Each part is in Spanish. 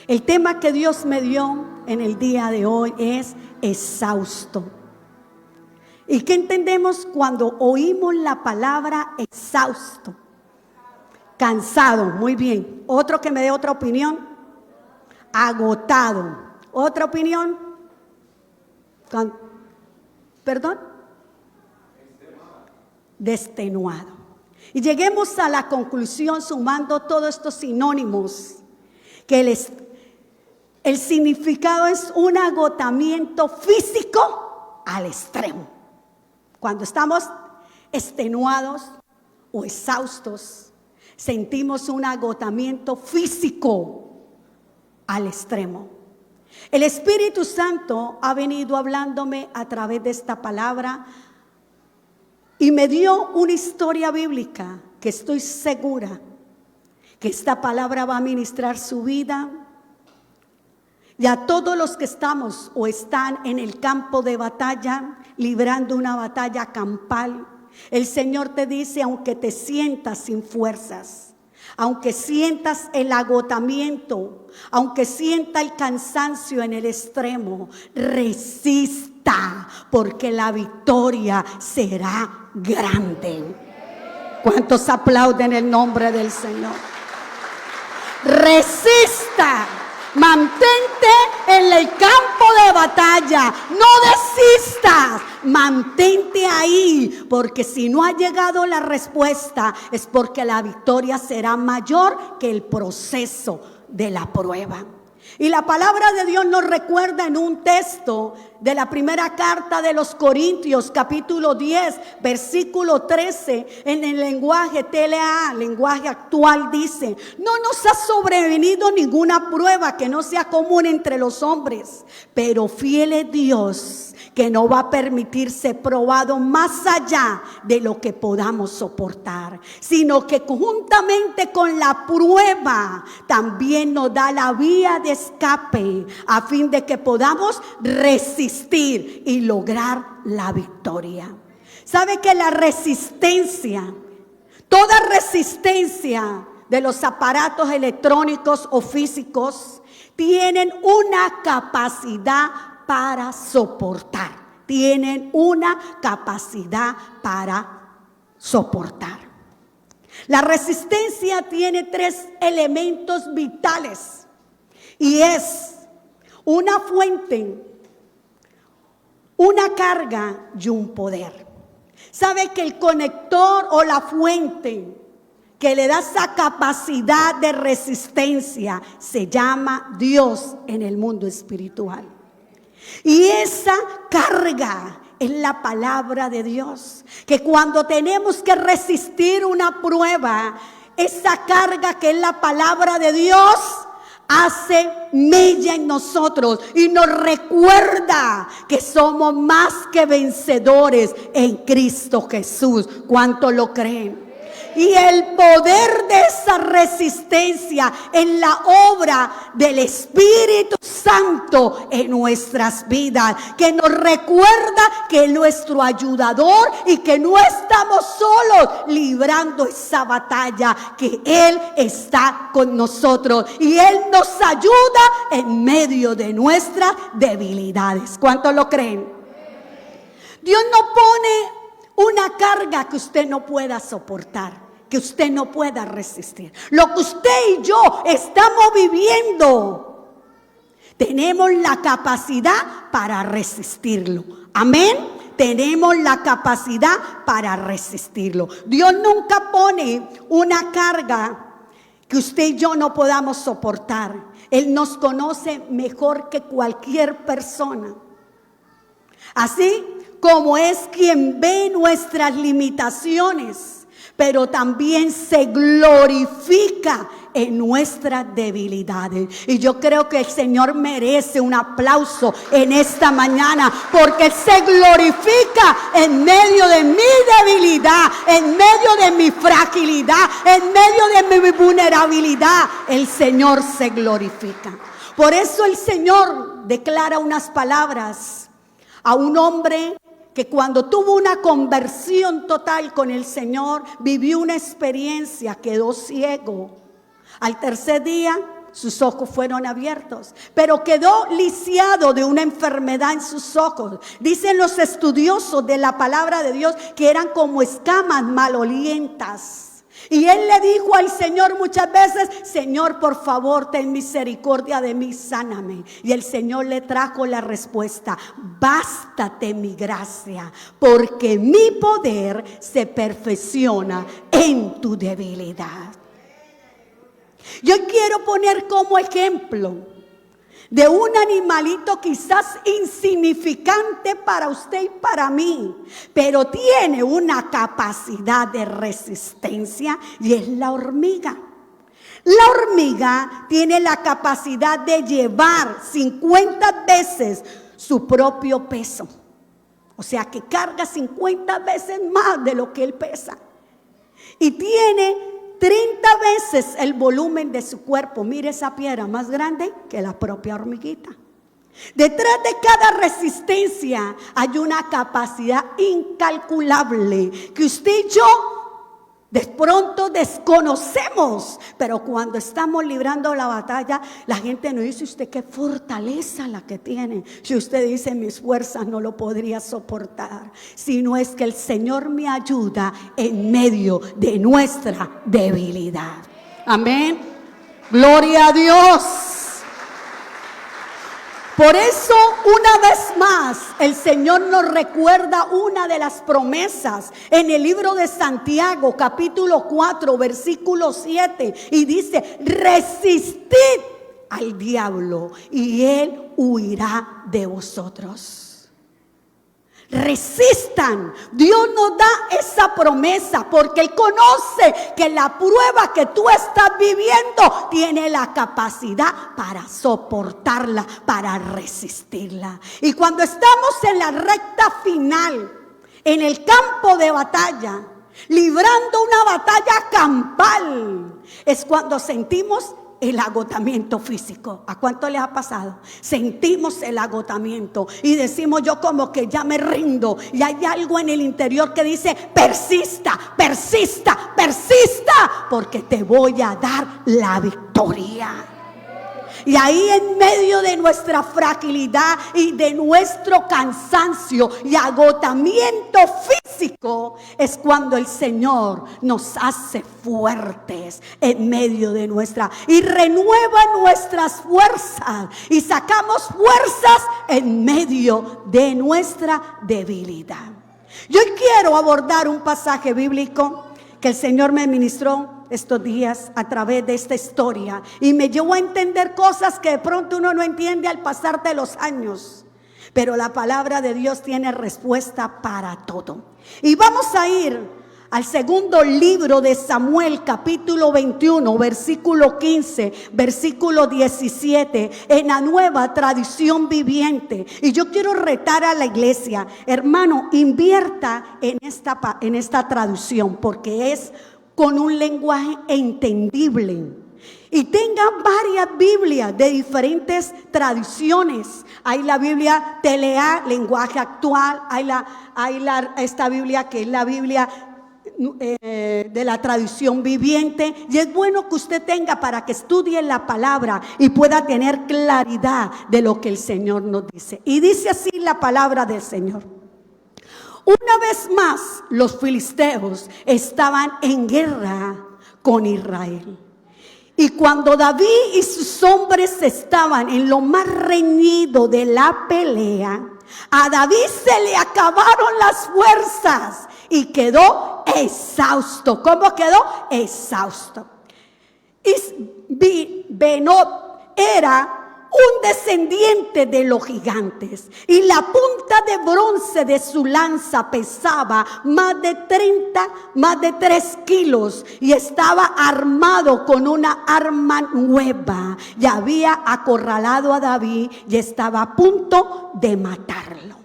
El tema que Dios me dio en el día de hoy es exhausto. ¿Y qué entendemos cuando oímos la palabra exhausto? Cansado, muy bien. Otro que me dé otra opinión. Agotado. ¿Otra opinión? ¿Perdón? Destenuado. Y lleguemos a la conclusión sumando todos estos sinónimos, que el significado es un agotamiento físico al extremo. Cuando estamos extenuados o exhaustos, sentimos un agotamiento físico al extremo. El Espíritu Santo ha venido hablándome a través de esta palabra y me dio una historia bíblica que estoy segura que esta palabra va a ministrar su vida y a todos los que estamos o están en el campo de batalla, librando una batalla campal. El Señor te dice, aunque te sientas sin fuerzas, aunque sientas el agotamiento, aunque sienta el cansancio en el extremo, resista, porque la victoria será grande. ¿Cuántos aplauden el nombre del Señor? Resista. Mantente en el campo de batalla, no desistas, mantente ahí, porque si no ha llegado la respuesta es porque la victoria será mayor que el proceso de la prueba. Y la palabra de Dios nos recuerda en un texto de la primera carta de los Corintios, capítulo 10, versículo 13, en el lenguaje TLA, lenguaje actual, dice: no nos ha sobrevenido ninguna prueba que no sea común entre los hombres, pero fiel es Dios, que no va a permitir ser probado más allá de lo que podamos soportar, sino que conjuntamente con la prueba también nos da la vía de escape a fin de que podamos resistir y lograr la victoria. ¿Sabe que la resistencia, toda resistencia de los aparatos electrónicos o físicos, tienen una capacidad para soportar? Tienen una capacidad para soportar. La resistencia tiene 3 elementos vitales y es una fuente, una carga y un poder. ¿Sabe que el conector o la fuente que le da esa capacidad de resistencia se llama Dios en el mundo espiritual? Y esa carga es la palabra de Dios, que cuando tenemos que resistir una prueba, esa carga que es la palabra de Dios hace mella en nosotros y nos recuerda que somos más que vencedores en Cristo Jesús. ¿Cuánto lo creen? Y el poder de esa resistencia en la obra del Espíritu Santo en nuestras vidas, que nos recuerda que es nuestro ayudador y que no estamos solos librando esa batalla, que Él está con nosotros y Él nos ayuda en medio de nuestras debilidades. ¿Cuántos lo creen? Dios no pone una carga que usted no pueda soportar, que usted no pueda resistir. Lo que usted y yo estamos viviendo, tenemos la capacidad para resistirlo. Amén. Tenemos la capacidad para resistirlo. Dios nunca pone una carga que usted y yo no podamos soportar. Él nos conoce mejor que cualquier persona. Así como es quien ve nuestras limitaciones, pero también se glorifica en nuestras debilidades. Y yo creo que el Señor merece un aplauso en esta mañana, porque Él se glorifica en medio de mi debilidad, en medio de mi fragilidad, en medio de mi vulnerabilidad. El Señor se glorifica. Por eso el Señor declara unas palabras a un hombre que cuando tuvo una conversión total con el Señor, vivió una experiencia, quedó ciego. Al tercer día sus ojos fueron abiertos, pero quedó lisiado de una enfermedad en sus ojos. Dicen los estudiosos de la palabra de Dios que eran como escamas malolientas. Y él le dijo al Señor muchas veces: Señor, por favor, ten misericordia de mí, sáname. Y el Señor le trajo la respuesta: bástate mi gracia, porque mi poder se perfecciona en tu debilidad. Yo quiero poner como ejemplo de un animalito quizás insignificante para usted y para mí, pero tiene una capacidad de resistencia, y es la hormiga. La hormiga tiene la capacidad de llevar 50 veces su propio peso. O sea que carga 50 veces más de lo que él pesa. Y tiene 30 veces el volumen de su cuerpo. Mire esa piedra más grande que la propia hormiguita. Detrás de cada resistencia hay una capacidad incalculable que usted y yo de pronto desconocemos, pero cuando estamos librando la batalla, la gente nos dice: usted qué fortaleza la que tiene. Si usted dice: mis fuerzas no lo podría soportar, sino es que el Señor me ayuda en medio de nuestra debilidad. Amén. Gloria a Dios. Por eso, una vez más, el Señor nos recuerda una de las promesas en el libro de Santiago, capítulo 4, versículo 7, y dice: resistid al diablo y él huirá de vosotros. Resistan. Dios nos da esa promesa porque Él conoce que la prueba que tú estás viviendo tiene la capacidad para soportarla, para resistirla. Y cuando estamos en la recta final, en el campo de batalla, librando una batalla campal, es cuando sentimos el agotamiento físico. ¿A cuánto les ha pasado? Sentimos el agotamiento y decimos: yo como que ya me rindo, y hay algo en el interior que dice: persista, persista, persista, porque te voy a dar la victoria. Y ahí, en medio de nuestra fragilidad y de nuestro cansancio y agotamiento físico, es cuando el Señor nos hace fuertes en medio de nuestra, y renueva nuestras fuerzas, y sacamos fuerzas en medio de nuestra debilidad. Yo quiero abordar un pasaje bíblico que el Señor me ministró estos días a través de esta historia, y me llevó a entender cosas que de pronto uno no entiende al pasar de los años, pero la palabra de Dios tiene respuesta para todo. Y vamos a ir al segundo libro de Samuel, capítulo 21, versículo 15, versículo 17, en la Nueva Traducción Viviente. Y yo quiero retar a la iglesia: hermano, invierta en esta traducción, porque es con un lenguaje entendible. Y tengan varias Biblias de diferentes traducciones. Hay la Biblia Telea, lenguaje actual. Hay esta Biblia que es la Biblia de la traducción viviente. Y es bueno que usted tenga para que estudie la palabra y pueda tener claridad de lo que el Señor nos dice. Y dice así la palabra del Señor: una vez más, los filisteos estaban en guerra con Israel. Y cuando David y sus hombres estaban en lo más reñido de la pelea, a David se le acabaron las fuerzas y quedó exhausto. ¿Cómo quedó? Exhausto. Benob era un descendiente de los gigantes, y la punta de bronce de su lanza pesaba más de 3 kilos, y estaba armado con una arma nueva, y había acorralado a David y estaba a punto de matarlo.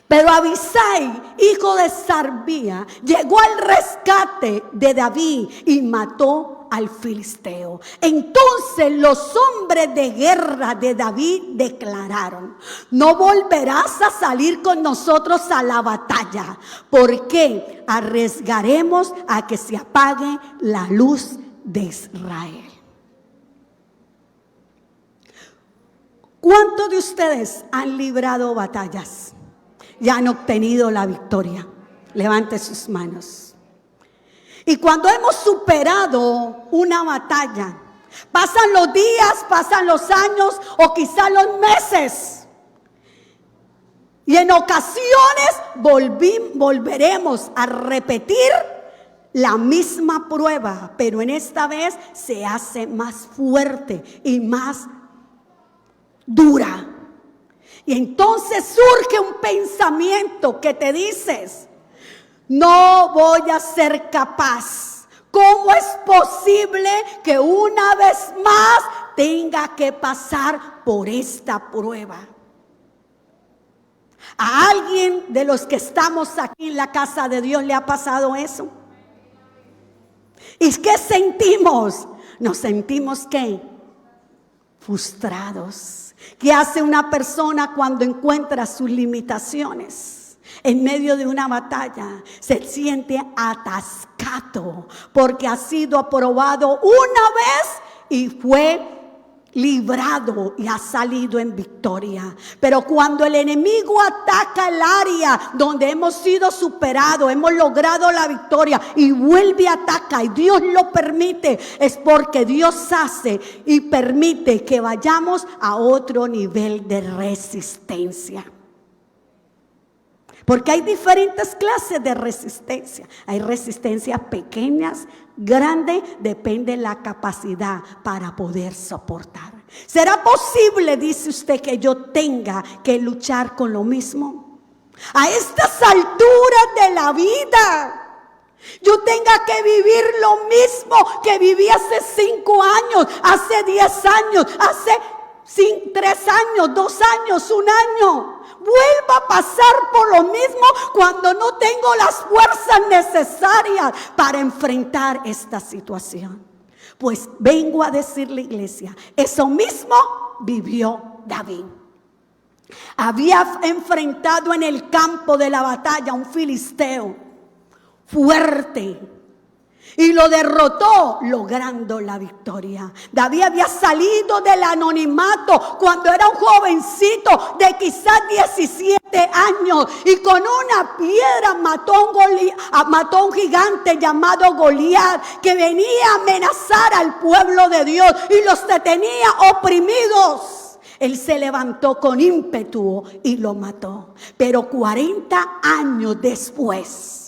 Pero Abisai, hijo de Sarbía, llegó al rescate de David y mató al filisteo. Entonces los hombres de guerra de David declararon: no volverás a salir con nosotros a la batalla, porque arriesgaremos a que se apague la luz de Israel. ¿Cuántos de ustedes han librado batallas y han obtenido la victoria? Levante sus manos. Y cuando hemos superado una batalla, pasan los días, pasan los años o quizás los meses, y en ocasiones volveremos a repetir la misma prueba, pero en esta vez se hace más fuerte y más dura. Y entonces surge un pensamiento que te dices: no voy a ser capaz. ¿Cómo es posible que una vez más tenga que pasar por esta prueba? ¿A alguien de los que estamos aquí en la casa de Dios le ha pasado eso? ¿Y qué sentimos? Nos sentimos ¿qué? Frustrados. ¿Qué hace una persona cuando encuentra sus limitaciones? En medio de una batalla se siente atascado porque ha sido aprobado una vez y fue librado y ha salido en victoria. Pero cuando el enemigo ataca el área donde hemos sido superados, hemos logrado la victoria y vuelve a atacar y Dios lo permite, es porque Dios hace y permite que vayamos a otro nivel de resistencia. Porque hay diferentes clases de resistencia. Hay resistencias pequeñas, grandes, depende de la capacidad para poder soportar. ¿Será posible, dice usted, que yo tenga que luchar con lo mismo? A estas alturas de la vida, yo tenga que vivir lo mismo que viví hace 5 años, hace 10 años, hace 3 años, 2 años, 1 año. Vuelva a pasar por lo mismo cuando no tengo las fuerzas necesarias para enfrentar esta situación. Pues vengo a decirle, iglesia, eso mismo vivió David. Había enfrentado en el campo de la batalla a un filisteo fuerte y lo derrotó logrando la victoria. David había salido del anonimato cuando era un jovencito de quizás 17 años y con una piedra mató a un gigante llamado Goliat que venía a amenazar al pueblo de Dios y los tenía oprimidos. Él se levantó con ímpetu y lo mató. Pero 40 años después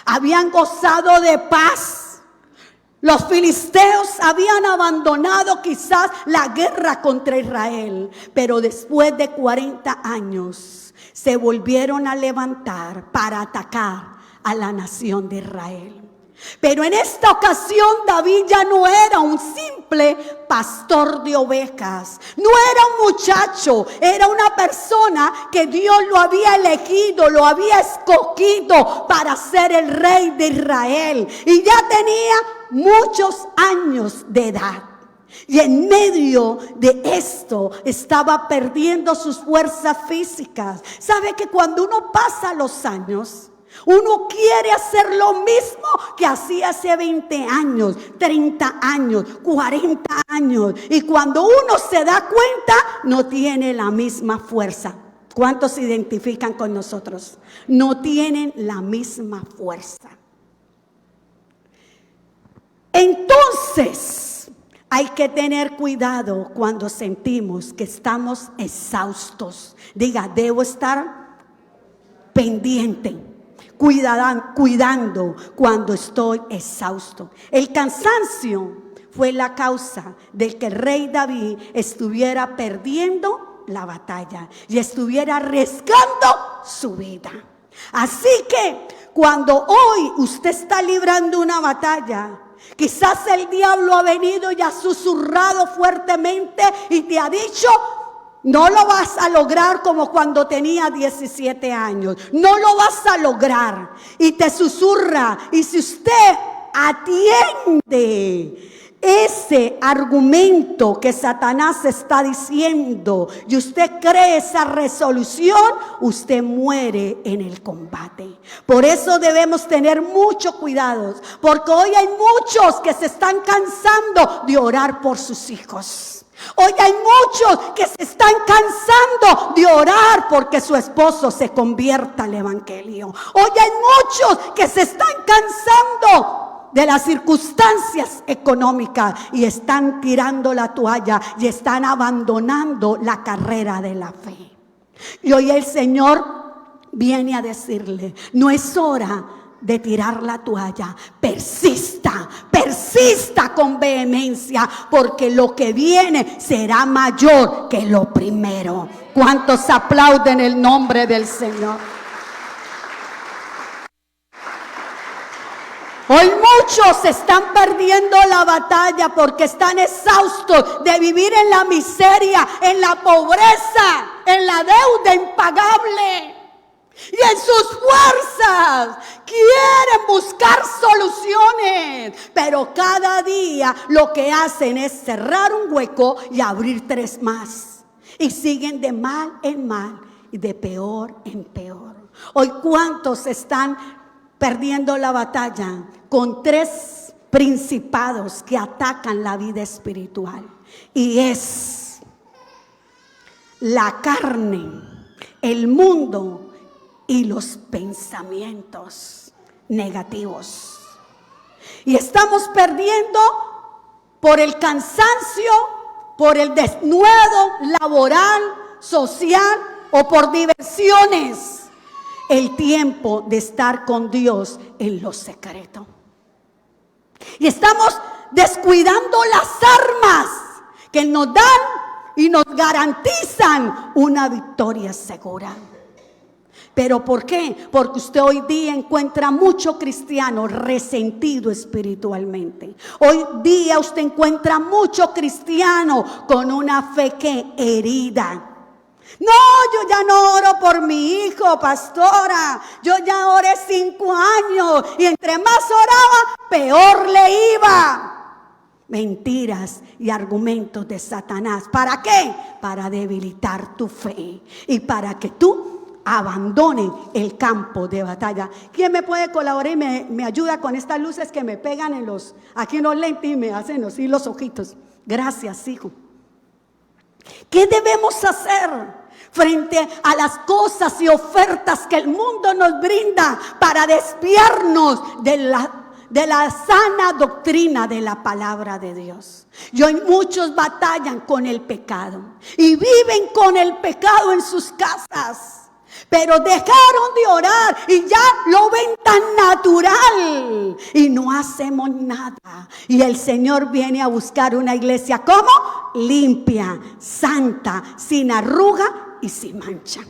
habían gozado de paz. Los filisteos habían abandonado quizás la guerra contra Israel, pero después de 40 años se volvieron a levantar para atacar a la nación de Israel. Pero en esta ocasión David ya no era un simple pastor de ovejas, no era un muchacho, era una persona que Dios lo había elegido, lo había escogido para ser el rey de Israel y ya tenía muchos años de edad. Y en medio de esto estaba perdiendo sus fuerzas físicas. ¿Sabe que cuando uno pasa los años, uno quiere hacer lo mismo que hacía hace 20 años, 30 años, 40 años? Y cuando uno se da cuenta, no tiene la misma fuerza. ¿Cuántos se identifican con nosotros? No tienen la misma fuerza. Entonces, hay que tener cuidado cuando sentimos que estamos exhaustos. Diga, debo estar pendiente. Cuidando cuando estoy exhausto. El cansancio fue la causa de que el rey David estuviera perdiendo la batalla y estuviera arriesgando su vida. Así que cuando hoy usted está librando una batalla, quizás el diablo ha venido y ha susurrado fuertemente y te ha dicho: no lo vas a lograr como cuando tenía 17 años. No lo vas a lograr. Y te susurra. Y si usted atiende ese argumento que Satanás está diciendo y usted cree esa resolución, usted muere en el combate. Por eso debemos tener mucho cuidado, porque hoy hay muchos que se están cansando de orar por sus hijos. Hoy hay muchos que se están cansando de orar porque su esposo se convierta al evangelio. Hoy hay muchos que se están cansando de las circunstancias económicas y están tirando la toalla y están abandonando la carrera de la fe. Y hoy el Señor viene a decirle: no es hora de tirar la toalla, persista con vehemencia, porque lo que viene será mayor que lo primero. ¿Cuántos aplauden el nombre del Señor? Hoy muchos están perdiendo la batalla porque están exhaustos de vivir en la miseria, en la pobreza, en la deuda impagable. Y en sus fuerzas quieren buscar soluciones, pero cada día lo que hacen es cerrar un hueco y abrir 3 más. Y siguen de mal en mal y de peor en peor. Hoy, ¿cuántos están perdiendo la batalla con 3 principados que atacan la vida espiritual? Y es la carne, el mundo y los pensamientos negativos. Y estamos perdiendo por el cansancio, por el desnudo laboral, social o por diversiones, el tiempo de estar con Dios en lo secreto. Y estamos descuidando las armas que nos dan y nos garantizan una victoria segura. ¿Pero por qué? Porque usted hoy día encuentra mucho cristiano resentido espiritualmente. Hoy día usted encuentra mucho cristiano con una fe que herida. No, yo ya no oro por mi hijo, pastora. Yo ya oré 5 años y entre más oraba, peor le iba. Mentiras y argumentos de Satanás. ¿Para qué? Para debilitar tu fe y para que tú abandonen el campo de batalla. ¿Quién me puede colaborar y me ayuda con estas luces que me pegan aquí en los lentes y me hacen así los ojitos? Gracias, hijo. ¿Qué debemos hacer frente a las cosas y ofertas que el mundo nos brinda para desviarnos de la sana doctrina de la palabra de Dios? Y hoy muchos batallan con el pecado y viven con el pecado en sus casas. Pero dejaron de orar y ya lo ven tan natural y no hacemos nada. Y el Señor viene a buscar una iglesia ¿cómo? Limpia, santa, sin arruga y sin mancha.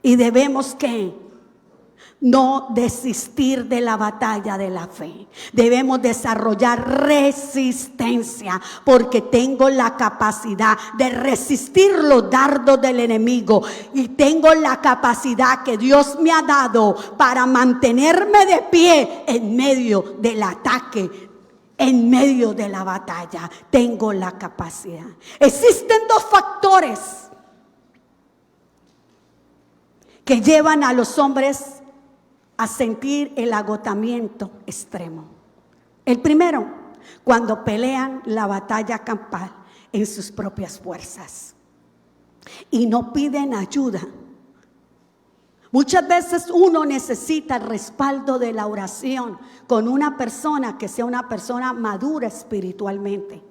Y debemos que no desistir de la batalla de la fe. Debemos desarrollar resistencia, porque tengo la capacidad de resistir los dardos del enemigo y tengo la capacidad que Dios me ha dado para mantenerme de pie en medio del ataque, en medio de la batalla. Tengo la capacidad. Existen 2 factores que llevan a los hombres a sentir el agotamiento extremo. El primero, cuando pelean la batalla campal en sus propias fuerzas y no piden ayuda. Muchas veces uno necesita el respaldo de la oración con una persona que sea una persona madura espiritualmente.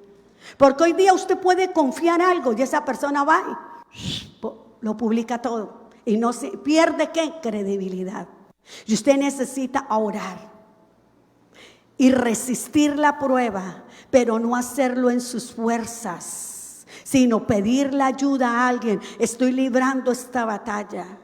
Porque hoy día usted puede confiar algo y esa persona va y lo publica todo y no se pierde ¿qué? Credibilidad. Y usted necesita orar y resistir la prueba, pero no hacerlo en sus fuerzas, sino pedirle ayuda a alguien. Estoy librando esta batalla.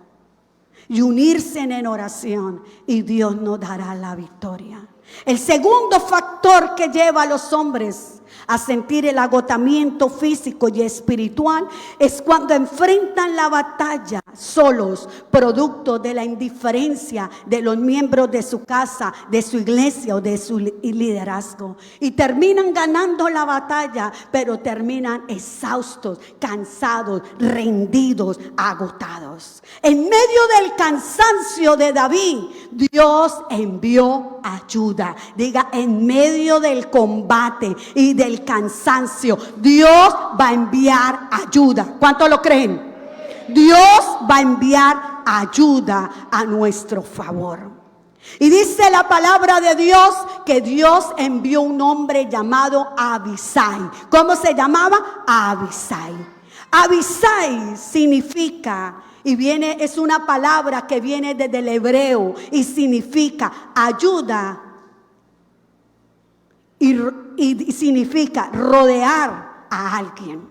Y unirse en oración y Dios nos dará la victoria. El segundo factor que lleva a los hombres a sentir el agotamiento físico y espiritual es cuando enfrentan la batalla solos, producto de la indiferencia de los miembros de su casa, de su iglesia o de su liderazgo. Y terminan ganando la batalla, pero terminan exhaustos, cansados, rendidos, agotados. En medio del cansancio de David, Dios envió ayuda. Diga, en medio del combate y del cansancio. Dios va a enviar ayuda. ¿Cuántos lo creen? Dios va a enviar ayuda a nuestro favor. Y dice la palabra de Dios que Dios envió un hombre llamado Abisai. ¿Cómo se llamaba? Abisai. Abisai significa, es una palabra que viene desde el hebreo y significa ayuda y significa rodear a alguien.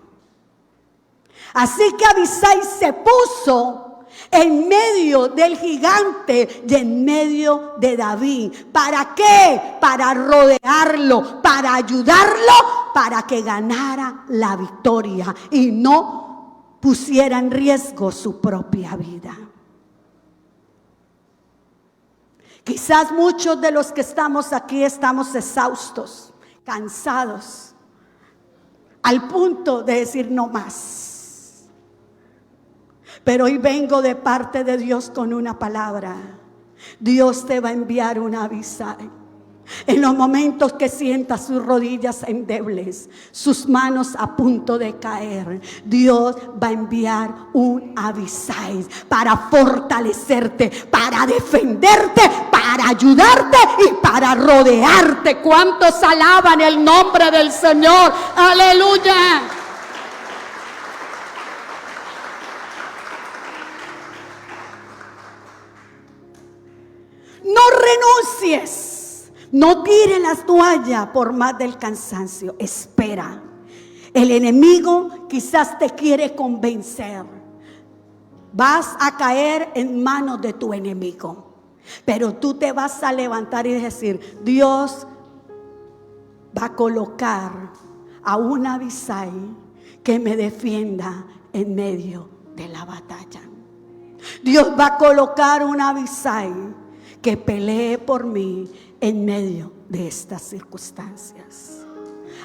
Así que Abisai se puso en medio del gigante y en medio de David. ¿Para qué? Para rodearlo, para ayudarlo, para que ganara la victoria y no pusiera en riesgo su propia vida. Quizás muchos de los que estamos aquí estamos exhaustos, cansados, al punto de decir no más. Pero hoy vengo de parte de Dios con una palabra. Dios te va a enviar un Abisai. En los momentos que sientas sus rodillas endebles, sus manos a punto de caer, Dios va a enviar un Abisai para fortalecerte, para defenderte, para ayudarte y para rodearte. ¿Cuántos alaban el nombre del Señor? ¡Aleluya! No renuncies, no tires la toalla por más del cansancio. Espera. El enemigo quizás te quiere convencer. Vas a caer en manos de tu enemigo, pero tú te vas a levantar y decir: Dios va a colocar a un Abisai que me defienda en medio de la batalla. Dios va a colocar un Abisai que pelee por mí en medio de estas circunstancias.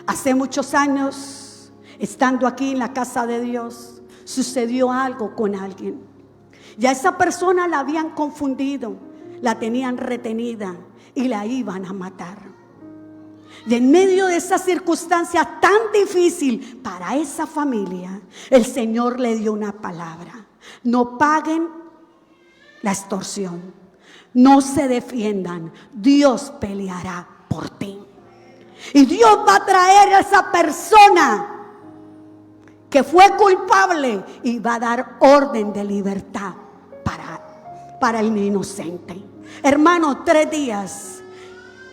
Hace muchos años, estando aquí en la casa de Dios, sucedió algo con alguien. Ya esa persona la habían confundido, la tenían retenida y la iban a matar. Y en medio de esa circunstancia tan difícil para esa familia, el Señor le dio una palabra: no paguen la extorsión. No se defiendan, Dios peleará por ti. Y Dios va a traer a esa persona que fue culpable y va a dar orden de libertad para el inocente. Hermano, 3 días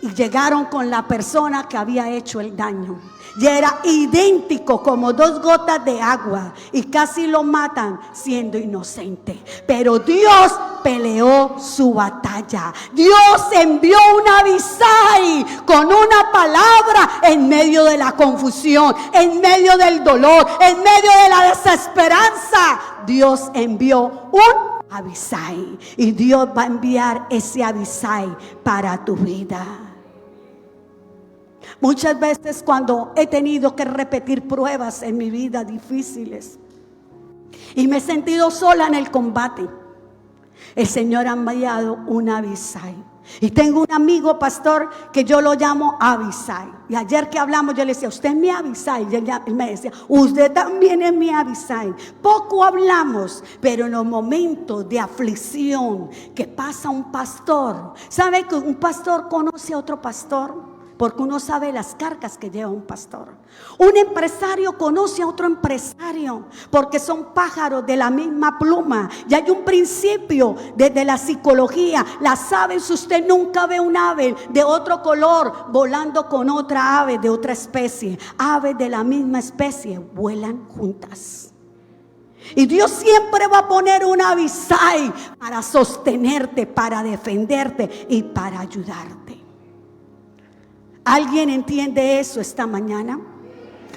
y llegaron con la persona que había hecho el daño. Y era idéntico como 2 gotas de agua, y casi lo matan siendo inocente. Pero Dios peleó su batalla. Dios envió un Abisai con una palabra en medio de la confusión, en medio del dolor, en medio de la desesperanza. Dios envió un Abisai, y Dios va a enviar ese Abisai para tu vida. Muchas veces cuando he tenido que repetir pruebas en mi vida difíciles y me he sentido sola en el combate, el Señor ha enviado un Abisai. Y tengo un amigo pastor que yo lo llamo Abisai. Y ayer que hablamos yo le decía: usted es mi Abisai. Y él me decía: usted también es mi Abisai. Poco hablamos, pero en los momentos de aflicción que pasa un pastor, ¿sabe que un pastor conoce a otro pastor? Porque uno sabe las cargas que lleva un pastor. Un empresario conoce a otro empresario, porque son pájaros de la misma pluma. Y hay un principio desde la psicología. Las aves, usted nunca ve un ave de otro color volando con otra ave de otra especie. Aves de la misma especie vuelan juntas. Y Dios siempre va a poner un Abisai para sostenerte, para defenderte y para ayudarte. ¿Alguien entiende eso esta mañana?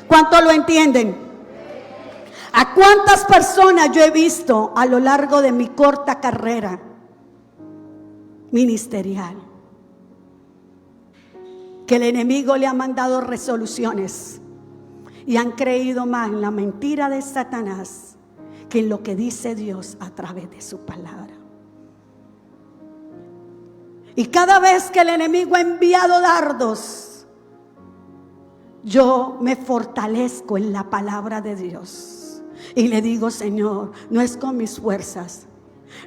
¿Cuántos lo entienden? ¿A cuántas personas yo he visto a lo largo de mi corta carrera ministerial que el enemigo le ha mandado resoluciones y han creído más en la mentira de Satanás que en lo que dice Dios a través de su palabra? Y cada vez que el enemigo ha enviado dardos, yo me fortalezco en la palabra de Dios y le digo: Señor, no es con mis fuerzas,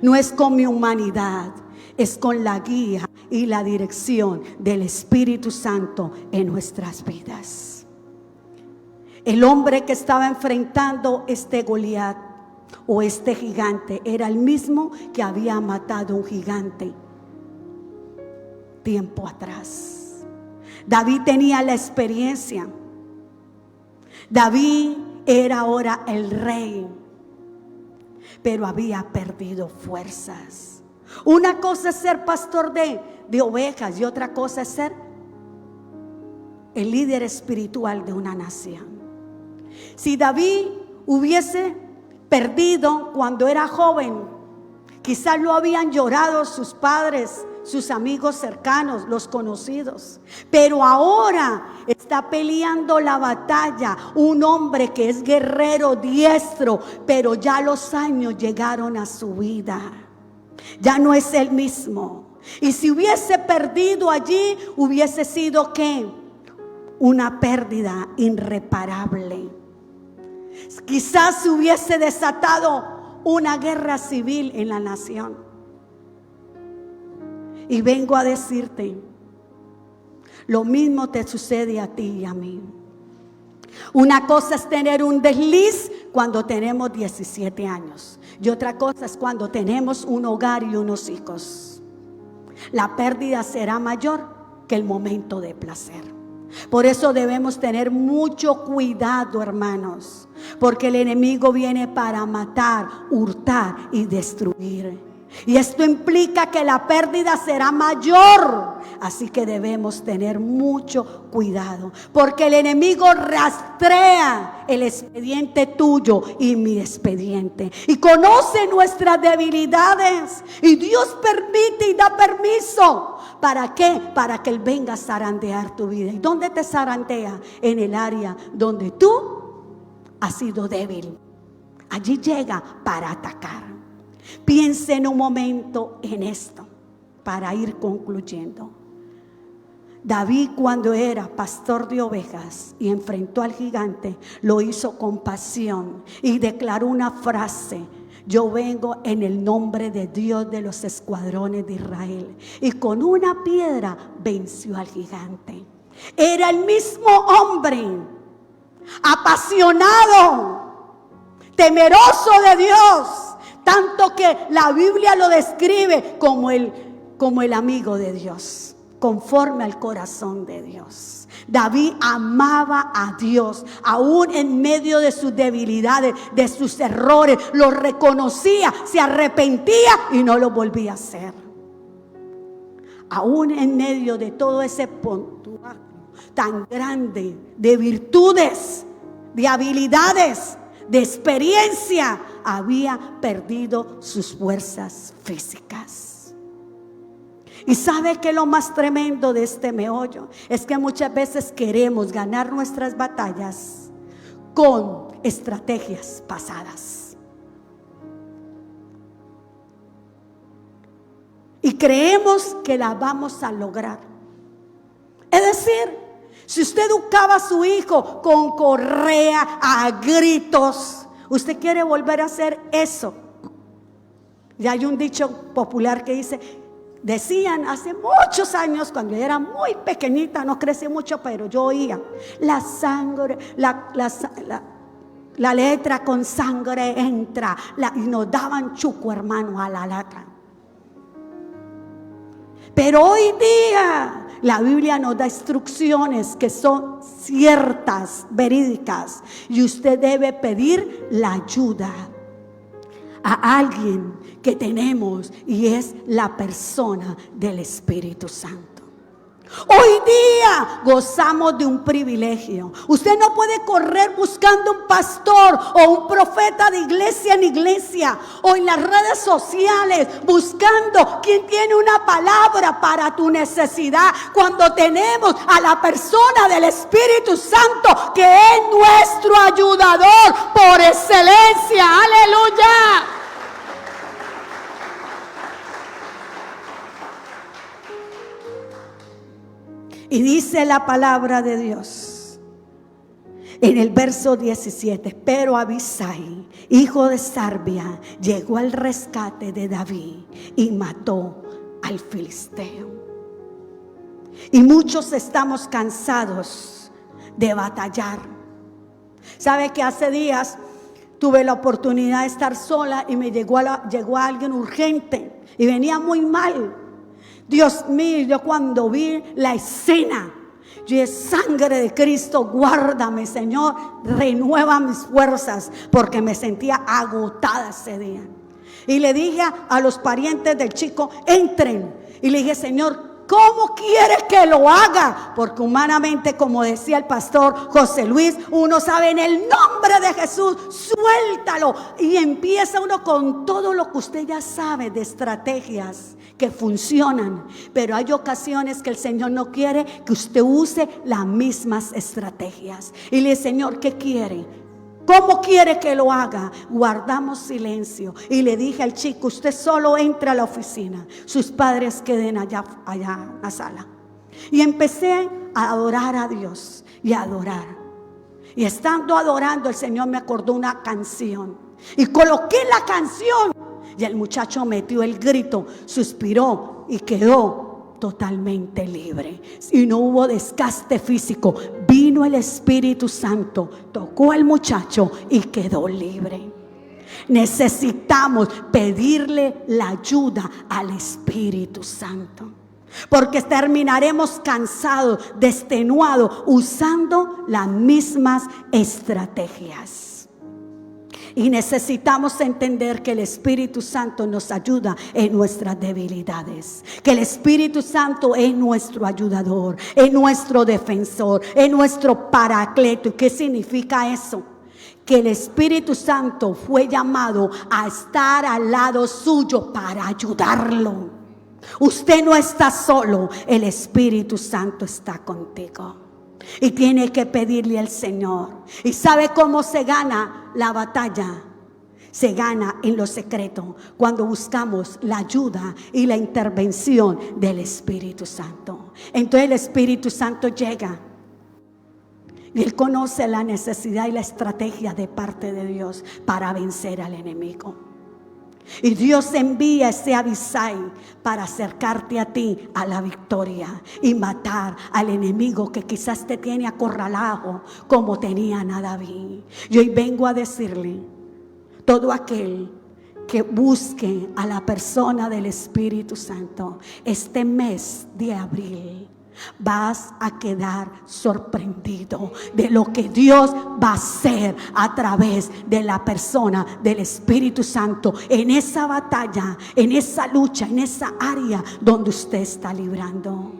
no es con mi humanidad, es con la guía y la dirección del Espíritu Santo en nuestras vidas. El hombre que estaba enfrentando este Goliat o este gigante era el mismo que había matado a un gigante tiempo atrás. David tenía la experiencia. David era ahora el rey, pero había perdido fuerzas. Una cosa es ser pastor de ovejas y otra cosa es ser el líder espiritual de una nación. Si David hubiese perdido cuando era joven, quizás lo habían llorado sus padres, sus amigos cercanos, los conocidos, pero ahora está peleando la batalla un hombre que es guerrero diestro, pero ya los años llegaron a su vida, ya no es el mismo. Y si hubiese perdido allí, hubiese sido ¿qué? Una pérdida irreparable. Quizás se hubiese desatado una guerra civil en la nación. Y vengo a decirte, lo mismo te sucede a ti y a mí. Una cosa es tener un desliz cuando tenemos 17 años. Y otra cosa es cuando tenemos un hogar y unos hijos. La pérdida será mayor que el momento de placer. Por eso debemos tener mucho cuidado, hermanos, porque el enemigo viene para matar, hurtar y destruir. Y esto implica que la pérdida será mayor. Así que debemos tener mucho cuidado, porque el enemigo rastrea el expediente tuyo y mi expediente, y conoce nuestras debilidades, y Dios permite y da permiso. ¿Para qué? Para que Él venga a zarandear tu vida. ¿Y dónde te zarandea? En el área donde tú has sido débil. Allí llega para atacar. Piense en un momento en esto para ir concluyendo. David, cuando era pastor de ovejas y enfrentó al gigante, lo hizo con pasión y declaró una frase: yo vengo en el nombre de Dios de los escuadrones de Israel. Y con una piedra venció al gigante. Era el mismo hombre, apasionado, temeroso de Dios, tanto que la Biblia lo describe como el amigo de Dios, conforme al corazón de Dios. David amaba a Dios, aún en medio de sus debilidades, de sus errores, los reconocía, se arrepentía y no lo volvía a hacer. Aún en medio de todo ese puntuaje tan grande de virtudes, de habilidades, de experiencia, había perdido sus fuerzas físicas. Y sabe que lo más tremendo de este meollo es que muchas veces queremos ganar nuestras batallas con estrategias pasadas. Y creemos que la vamos a lograr. Es decir, si usted educaba a su hijo con correa, a gritos, usted quiere volver a hacer eso. Y hay un dicho popular que decían hace muchos años, cuando yo era muy pequeñita, no crecí mucho, pero yo oía: la sangre, la letra con sangre entra, y nos daban chuco, hermano, a la lata. Pero hoy día la Biblia nos da instrucciones que son ciertas, verídicas, y usted debe pedir la ayuda a alguien que tenemos, y es la persona del Espíritu Santo. Hoy día gozamos de un privilegio. Usted no puede correr buscando un pastor o un profeta de iglesia en iglesia o en las redes sociales buscando quien tiene una palabra para tu necesidad, cuando tenemos a la persona del Espíritu Santo, que es nuestro ayudador por excelencia. ¡Aleluya! Y dice la palabra de Dios En el verso 17, pero Abisai, hijo de Sarbia, llegó al rescate de David y mató al filisteo. Y muchos estamos cansados de batallar. ¿Sabe que hace días tuve la oportunidad de estar sola y me llegó alguien urgente y venía muy mal? Dios mío, yo cuando vi la escena, yo dije: sangre de Cristo, guárdame, Señor, renueva mis fuerzas, porque me sentía agotada ese día. Y le dije a los parientes del chico: entren. Y le dije: Señor, ¿cómo quieres que lo haga? Porque humanamente, como decía el pastor José Luis, uno sabe: en el nombre de Jesús, suéltalo. Y empieza uno con todo lo que usted ya sabe de estrategias que funcionan. Pero hay ocasiones que el Señor no quiere que usted use las mismas estrategias. Y le dice: Señor, ¿qué quiere? ¿Cómo quiere que lo haga? Guardamos silencio. Y le dije al chico: usted solo entra a la oficina, sus padres queden allá en la sala. Y empecé a adorar a Dios y a adorar. Y estando adorando, el Señor me acordó una canción. Y coloqué la canción. Y el muchacho metió el grito, suspiró y quedó totalmente libre. Y no hubo desgaste físico. Vino el Espíritu Santo, tocó al muchacho y quedó libre. Necesitamos pedirle la ayuda al Espíritu Santo, porque terminaremos cansados, extenuados, usando las mismas estrategias. Y necesitamos entender que el Espíritu Santo nos ayuda en nuestras debilidades. Que el Espíritu Santo es nuestro ayudador, es nuestro defensor, es nuestro paracleto. ¿Y qué significa eso? Que el Espíritu Santo fue llamado a estar al lado suyo para ayudarlo. Usted no está solo, el Espíritu Santo está contigo. Y tiene que pedirle al Señor. ¿Y sabe cómo se gana la batalla? Se gana en lo secreto, cuando buscamos la ayuda y la intervención del Espíritu Santo. Entonces el Espíritu Santo llega y Él conoce la necesidad y la estrategia de parte de Dios para vencer al enemigo. Y Dios envía ese Abisai para acercarte a ti a la victoria y matar al enemigo que quizás te tiene acorralado, como tenían a David. Y hoy vengo a decirle: todo aquel que busque a la persona del Espíritu Santo este mes de abril, vas a quedar sorprendido de lo que Dios va a hacer a través de la persona del Espíritu Santo en esa batalla, en esa lucha, en esa área donde usted está librando.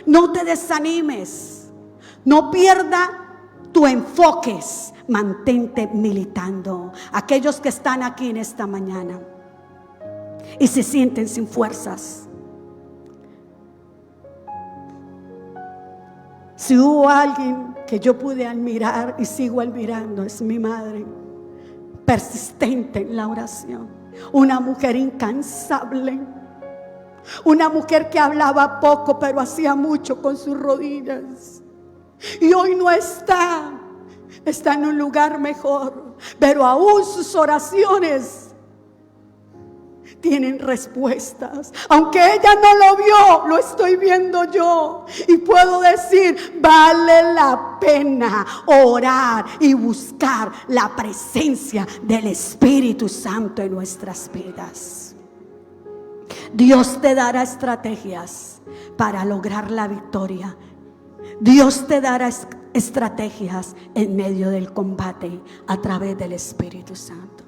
No te desanimes, no pierda tu enfoque, mantente militando. Aquellos que están aquí en esta mañana y se sienten sin fuerzas, si hubo alguien que yo pude admirar y sigo admirando, es mi madre, persistente en la oración, una mujer incansable, una mujer que hablaba poco pero hacía mucho con sus rodillas. Y hoy no está en un lugar mejor, pero aún sus oraciones tienen respuestas. Aunque ella no lo vio, lo estoy viendo yo. Y puedo decir: vale la pena orar y buscar la presencia del Espíritu Santo en nuestras vidas. Dios te dará estrategias para lograr la victoria. Dios te dará estrategias en medio del combate a través del Espíritu Santo.